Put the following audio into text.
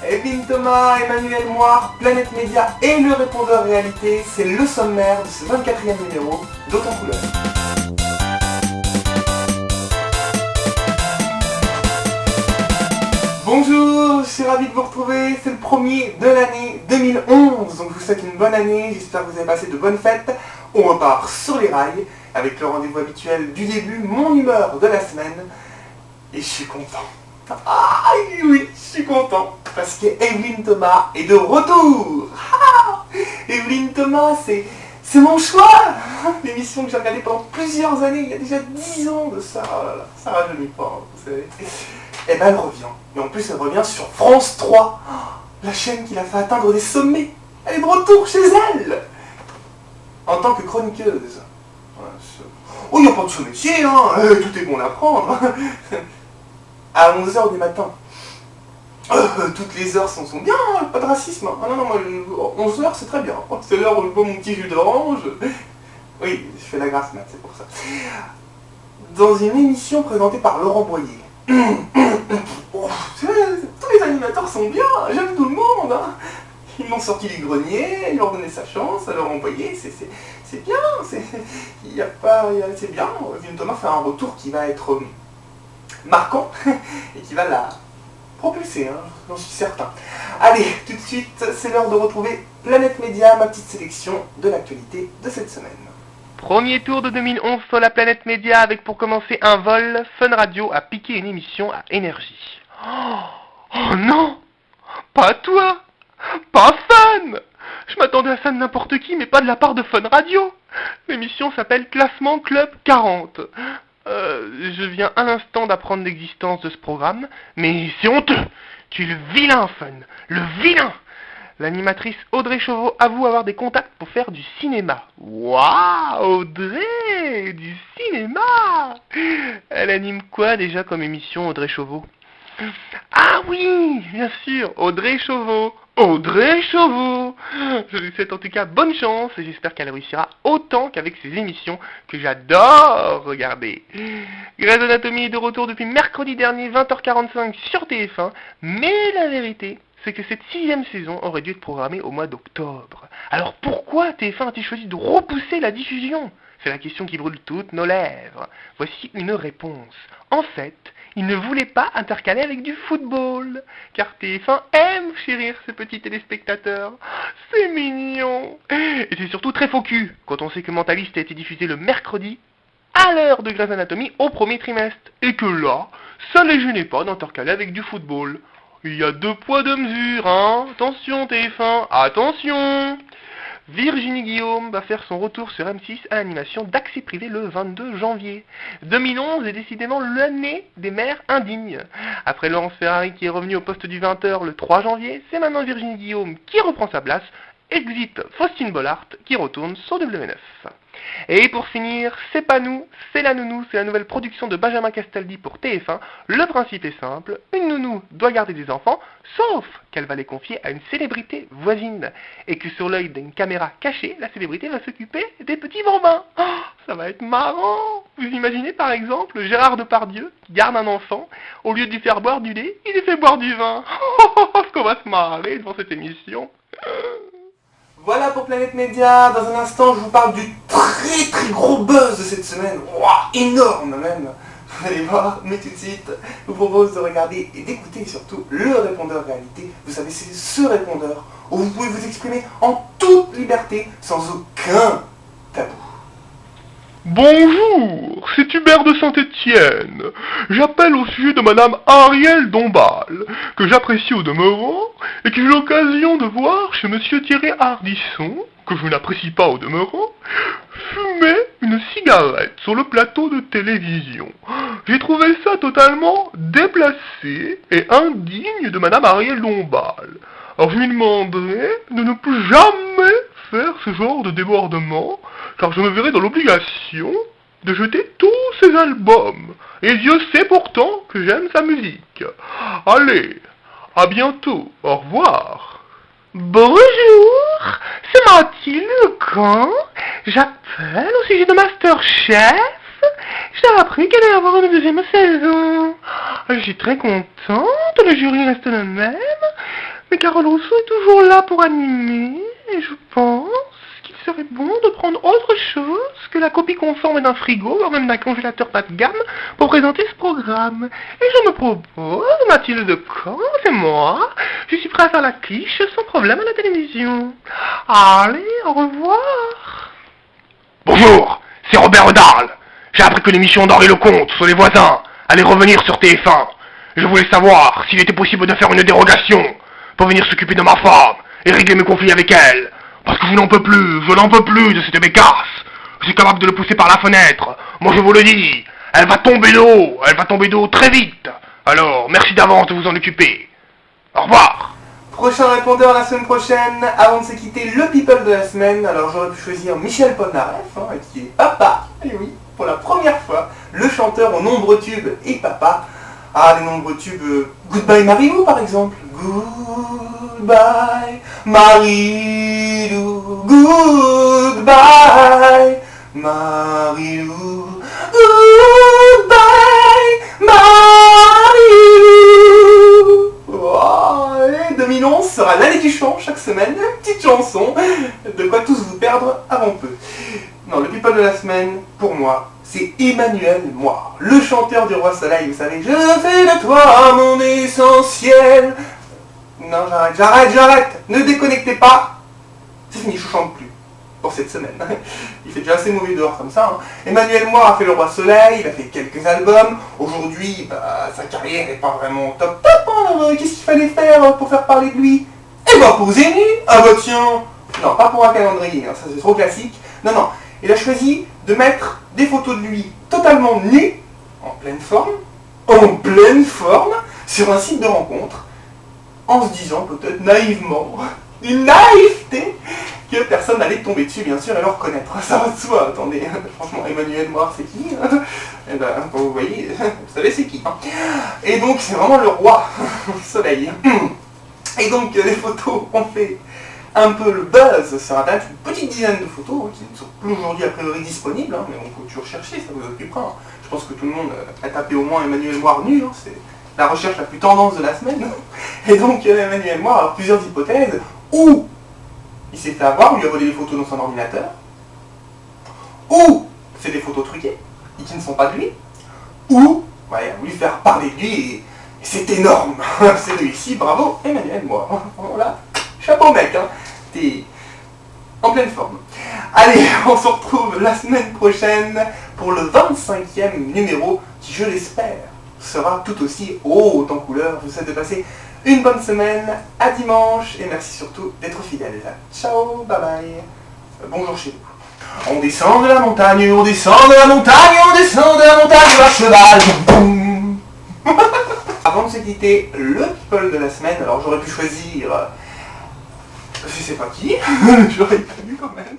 Evelyne Thomas, Emmanuel Moire, Planète Média et le répondeur réalité, c'est le sommaire de ce 24e numéro d'Autant Couleur. Bonjour, je suis ravi de vous retrouver, c'est le premier de l'année 2011, donc je vous souhaite une bonne année, j'espère que vous avez passé de bonnes fêtes. On repart sur les rails, avec le rendez-vous habituel du début, mon humeur de la semaine, et je suis content. Ah oui, je suis content, parce que Evelyne Thomas est de retour. Evelyne Thomas, c'est mon choix. L'émission que j'ai regardée pendant plusieurs années, il y a déjà 10 ans de ça, oh là là, ça rajeunit pas, vous savez. Et ben elle revient, et en plus elle revient sur France 3, la chaîne qui l'a fait atteindre des sommets. Elle est de retour chez elle, en tant que chroniqueuse. Oh, il n'y a pas de sous-métier, hein, tout est bon à prendre. À 11h du matin. Toutes les heures sont bien, pas de racisme. Ah non, moi, 11h c'est très bien. C'est l'heure où je bois mon petit jus d'orange. Oui, je fais la grasse mat, c'est pour ça. Dans une émission présentée par Laurent Boyer. Oh, tous les animateurs sont bien, j'aime tout le monde. Hein. Ils m'ont sorti du grenier, ils leur donné sa chance, à Laurent Boyer, c'est bien, c'est bien. Evelyne Thomas fait un retour qui va être marquant et qui va la propulser, hein, j'en suis certain. Allez, tout de suite, c'est l'heure de retrouver Planète Média, ma petite sélection de l'actualité de cette semaine. Premier tour de 2011 sur la Planète Média avec pour commencer un vol. Fun Radio a piqué une émission à Énergie. Oh non, pas toi, pas Fun. Je m'attendais à ça de n'importe qui, mais pas de la part de Fun Radio. L'émission s'appelle Classement Club 40. Je viens à l'instant d'apprendre l'existence de ce programme, mais c'est honteux. Tu es le vilain, Fun, le vilain. L'animatrice Audrey Chauveau avoue avoir des contacts pour faire du cinéma. Waouh, Audrey, du cinéma. Elle anime quoi déjà comme émission, Audrey Chauveau? Ah oui, bien sûr, Audrey Chauveau. Audrey Chauveau. Je lui souhaite en tout cas bonne chance et j'espère qu'elle réussira autant qu'avec ses émissions que j'adore regarder. Grey's Anatomy est de retour depuis mercredi dernier 20h45 sur TF1, mais la vérité, c'est que cette 6e saison aurait dû être programmée au mois d'octobre. Alors pourquoi TF1 a-t-il choisi de repousser la diffusion? C'est la question qui brûle toutes nos lèvres. Voici une réponse. En fait, ils ne voulaient pas intercaler avec du football, car TF1 aime chérir ses petits téléspectateurs. C'est mignon. Et c'est surtout très faux cul, quand on sait que Mentaliste a été diffusé le mercredi, à l'heure de Grey's Anatomy au premier trimestre, et que là, ça ne les gênait pas d'intercaler avec du football. Il y a 2 poids 2 mesures, hein. Attention TF1, attention. Virginie Guillaume va faire son retour sur M6 à l'animation d'Accès Privé le 22 janvier. 2011 est décidément l'année des mères indignes. Après Laurence Ferrari qui est revenue au poste du 20h le 3 janvier, c'est maintenant Virginie Guillaume qui reprend sa place. Exit Faustine Bollard qui retourne sur W9. Et pour finir, c'est pas nous, c'est la nounou, c'est la nouvelle production de Benjamin Castaldi pour TF1. Le principe est simple, une nounou doit garder des enfants, sauf qu'elle va les confier à une célébrité voisine. Et que sur l'œil d'une caméra cachée, la célébrité va s'occuper des petits bambins. Oh, ça va être marrant. Vous imaginez par exemple Gérard Depardieu qui garde un enfant, au lieu de lui faire boire du lait, il lui fait boire du vin. Oh, ce qu'on va se marrer devant cette émission. Voilà pour Planète Média, dans un instant je vous parle du très gros buzz de cette semaine, wow, énorme même, vous allez voir, mais tout de suite, je vous propose de regarder et d'écouter surtout le répondeur réalité. Vous savez, c'est ce répondeur où vous pouvez vous exprimer en toute liberté, sans aucun tabou. Bonjour, c'est Hubert de Saint-Étienne. J'appelle au sujet de Madame Ariel Dombal, que j'apprécie au demeurant, et que j'ai l'occasion de voir chez Monsieur Thierry Ardisson, que je n'apprécie pas au demeurant, fumer une cigarette sur le plateau de télévision. J'ai trouvé ça totalement déplacé et indigne de Madame Ariel Dombal. Alors je lui demanderai de ne plus jamais faire ce genre de débordement, car je me verrai dans l'obligation de jeter tous ses albums. Et Dieu sait pourtant que j'aime sa musique. Allez, à bientôt, au revoir. Bonjour, c'est Mathilde Lecan. J'appelle au sujet de Masterchef. J'ai appris qu'elle allait avoir une 2e saison. Je suis très contente, le jury reste le même. Mais Carole Rousseau est toujours là pour animer, et je pense qu'il serait bon de prendre autre chose que la copie conforme d'un frigo, voire même d'un congélateur bas de gamme, pour présenter ce programme. Et je me propose, Mathilde de Camp et moi, je suis prêt à faire la quiche sans problème à la télévision. Allez, au revoir. Bonjour, c'est Robert Darl. J'ai appris que l'émission d'Henri Lecomte sur les voisins allait revenir sur TF1. Je voulais savoir s'il était possible de faire une dérogation pour venir s'occuper de ma femme et régler mes conflits avec elle. Parce que je n'en peux plus de cette bécasse. Je suis capable de le pousser par la fenêtre. Moi je vous le dis, elle va tomber d'eau très vite. Alors, merci d'avance de vous en occuper. Au revoir. Prochain répondeur la semaine prochaine. Avant de se quitter, le people de la semaine. Alors j'aurais pu choisir Michel Polnareff, qui est papa, et oui, pour la première fois, le chanteur aux nombreux tubes et papa. Ah, les nombreux tubes, Goodbye Marilou par exemple. Goodbye Marilou, goodbye Marilou, goodbye Marilou. Oh, et 2011 sera l'année du chant, chaque semaine, une petite chanson, de quoi tous vous perdre avant peu. Non, le people de la semaine, pour moi, c'est Emmanuel Moir, le chanteur du Roi Soleil, vous savez, je fais de toi mon essentiel. Non, j'arrête, ne déconnectez pas, c'est fini, je ne chante plus pour cette semaine. Il fait déjà assez mauvais dehors comme ça. Emmanuel Moir a fait le Roi Soleil, il a fait quelques albums, aujourd'hui, sa carrière n'est pas vraiment top. Qu'est-ce qu'il fallait faire pour faire parler de lui? Eh ben, poser nu. Ah bah tiens, non, pas pour un calendrier, ça c'est trop classique. Non, il a choisi de mettre des photos de lui totalement nu, en pleine forme, sur un site de rencontre, en se disant peut-être naïvement, une naïveté, que personne n'allait tomber dessus, bien sûr, et le reconnaître. Ça va de soi, attendez, franchement, Emmanuel Moir, c'est qui? Eh ben, vous voyez, vous savez c'est qui. Et donc, c'est vraiment le roi soleil. Et donc, les photos ont fait un peu le buzz sur Internet, une petite dizaine de photos qui ne sont plus aujourd'hui a priori disponibles, mais on peut toujours chercher, ça vous occupera. Je pense que tout le monde a tapé au moins Emmanuel Moir nu, c'est la recherche la plus tendance de la semaine. Et donc Emmanuel Moir a plusieurs hypothèses, ou il s'est fait avoir, on lui a volé les photos dans son ordinateur, ou c'est des photos truquées, et qui ne sont pas de lui, ou il a voulu faire parler de lui, et c'est énorme, c'est réussi, bravo Emmanuel Moir. Voilà, chapeau mec, t'es en pleine forme. Allez, on se retrouve la semaine prochaine pour le 25e numéro qui, je l'espère, sera tout aussi haut en couleur. Je vous souhaite de passer une bonne semaine, à dimanche, et merci surtout d'être fidèles. Ciao, bye bye, bonjour chez vous. On descend de la montagne, on descend de la montagne, on descend de la montagne à cheval. Avant de se quitter, le people de la semaine, alors j'aurais pu choisir... je sais pas qui, j'aurais pas vu quand même.